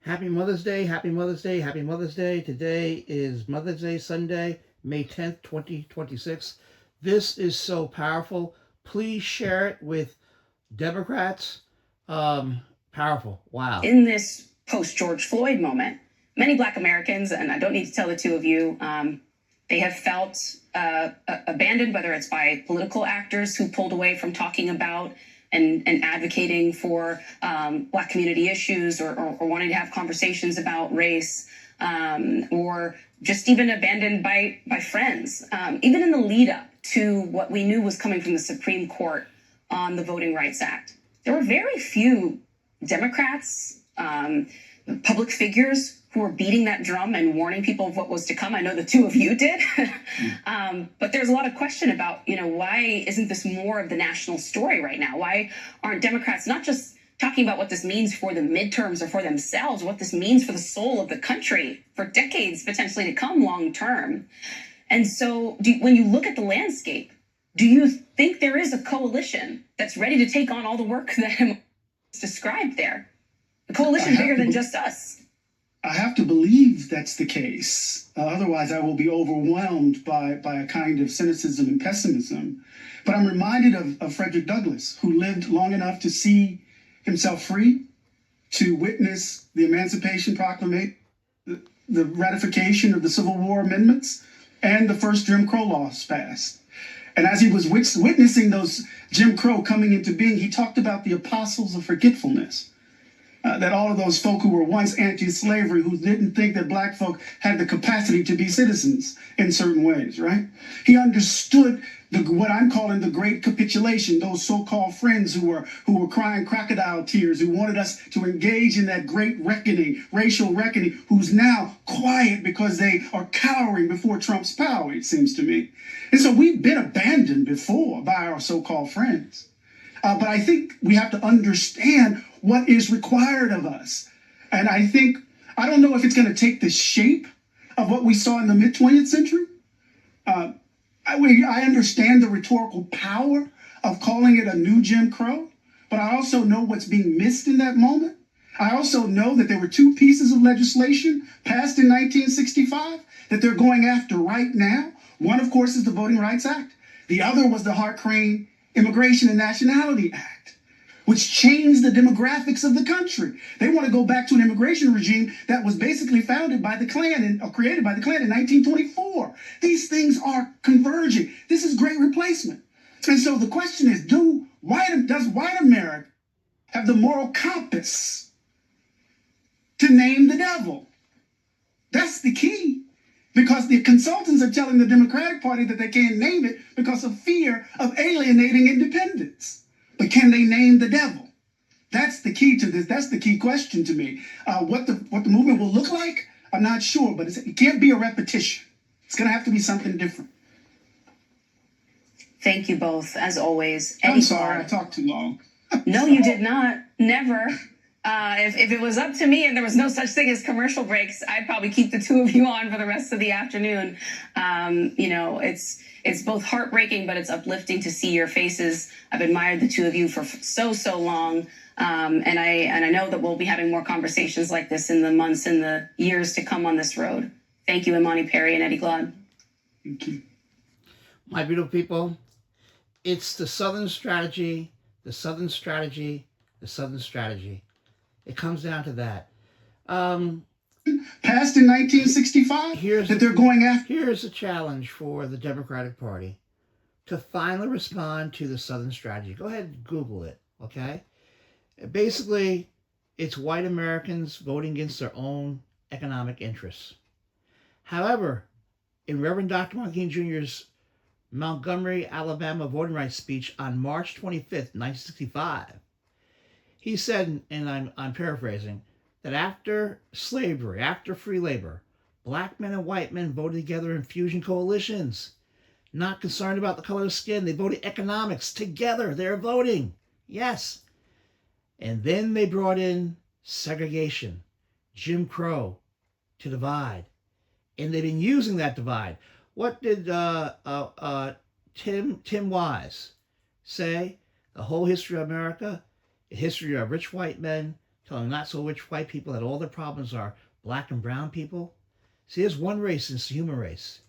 Happy Mother's Day, happy Mother's Day, happy Mother's Day. Today is Mother's Day Sunday, May 10th, 2026. This is so powerful. Please share it with Democrats. Powerful. Wow. In this post George Floyd moment, many Black Americans, and I don't need to tell the two of you, they have felt abandoned, whether it's by political actors who pulled away from talking about and advocating for Black community issues or wanting to have conversations about race, or just even abandoned by friends, even in the lead up to what we knew was coming from the Supreme Court on the Voting Rights Act. There were very few Democrats, public figures who were beating that drum and warning people of what was to come. I know the two of you did. But there's a lot of question about, why isn't this more of the national story right now? Why aren't Democrats not just talking about what this means for the midterms or for themselves, what this means for the soul of the country for decades potentially to come long term? And so when you look at the landscape, do you think there is a coalition that's ready to take on all the work that described there? A coalition bigger than just us. I have to believe that's the case. Otherwise, I will be overwhelmed by a kind of cynicism and pessimism. But I'm reminded of Frederick Douglass, who lived long enough to see himself free, to witness the Emancipation Proclamation, the ratification of the Civil War amendments, and the first Jim Crow laws passed. And as he was witnessing those Jim Crow coming into being, he talked about the apostles of forgetfulness. That all of those folk who were once anti-slavery, who didn't think that Black folk had the capacity to be citizens in certain ways, right? He understood what I'm calling the great capitulation, those so-called friends who were crying crocodile tears, who wanted us to engage in that great reckoning, racial reckoning, who's now quiet because they are cowering before Trump's power, it seems to me. And so we've been abandoned before by our so-called friends. But I think we have to understand what is required of us. And I don't know if it's going to take the shape of what we saw in the mid-20th century. I understand the rhetorical power of calling it a new Jim Crow, but I also know what's being missed in that moment. I also know that there were two pieces of legislation passed in 1965 that they're going after right now. One, of course, is the Voting Rights Act. The other was the Hart-Crane Immigration and Nationality Act, which changed the demographics of the country. They want to go back to an immigration regime that was basically founded by the Klan or created by the Klan in 1924. These things are converging. This is great replacement. And so the question is, does white America have the moral compass to name the devil? That's the key. Because the consultants are telling the Democratic Party that they can't name it because of fear of alienating independents. But can they name the devil? That's the key to this. That's the key question to me. What the movement will look like, I'm not sure, but it can't be a repetition. It's going to have to be something different. Thank you both, as always. I'm sorry, I talked too long. No, you did not. Never. If it was up to me and there was no such thing as commercial breaks, I'd probably keep the two of you on for the rest of the afternoon. It's both heartbreaking, but it's uplifting to see your faces. I've admired the two of you for so long. And I know that we'll be having more conversations like this in the months and the years to come on this road. Thank you, Imani Perry and Eddie Glaude. Thank you. My beautiful people, it's the Southern strategy, the Southern strategy, the Southern strategy. It comes down to that. Passed in 1965 they're going after. Here's a challenge for the Democratic Party to finally respond to the Southern strategy. Go ahead and Google it, okay? Basically, it's white Americans voting against their own economic interests. However, in Reverend Dr. Martin King Jr.'s Montgomery, Alabama voting rights speech on March 25th, 1965, he said, and I'm paraphrasing, that after slavery, after free labor, Black men and white men voted together in fusion coalitions, not concerned about the color of skin. They voted economics together. They're voting. Yes. And then they brought in segregation, Jim Crow, to divide. And they've been using that divide. What did Tim Wise say? The whole history of America, a history of rich white men telling not so rich white people that all their problems are black and brown people. See, there's one race, and it's the human race.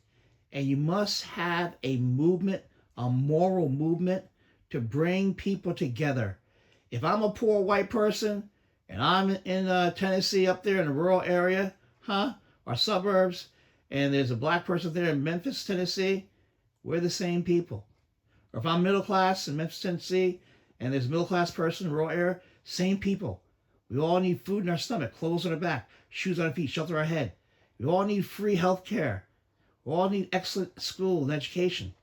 And you must have a movement, a moral movement to bring people together. If I'm a poor white person and I'm in Tennessee up there in a rural area, or suburbs, and there's a black person there in Memphis, Tennessee, we're the same people. Or if I'm middle class in Memphis, Tennessee, and there's a middle class person in a rural area, same people. We all need food in our stomach, clothes on our back, shoes on our feet, shelter our head. We all need free health care. We all need excellent school and education.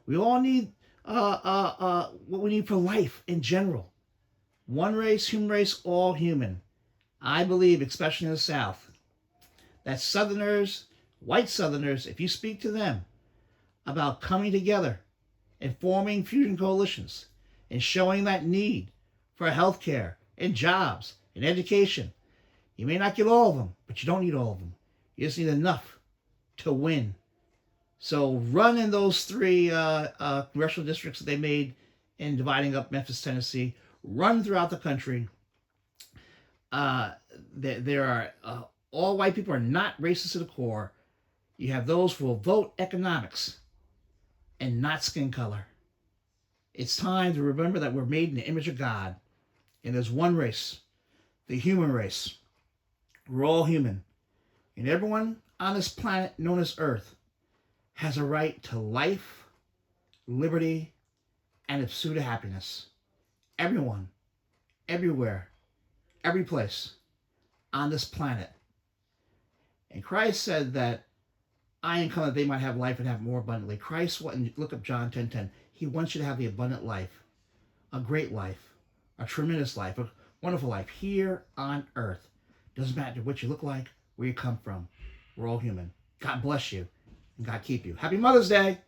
We all need what we need for life in general. One race, human race, all human. I believe, especially in the South, that Southerners, white Southerners, if you speak to them about coming together and forming fusion coalitions and showing that need for health care and jobs and education, you may not get all of them, but you don't need all of them. You just need enough to win. So run in those 3 congressional districts that they made in dividing up Memphis, Tennessee. Run throughout the country. There are all white people are not racist to the core. You have those who will vote economics and not skin color. It's time to remember that we're made in the image of God. And there's one race, the human race. We're all human. And everyone on this planet known as Earth has a right to life, liberty, and the pursuit of happiness. Everyone, everywhere, every place on this planet. And Christ said that I am come that they might have life and have more abundantly. Christ, look up John 10:10. He wants you to have the abundant life, a great life, a tremendous life, a wonderful life here on earth. Doesn't matter what you look like, where you come from. We're all human. God bless you, and God keep you. Happy Mother's Day.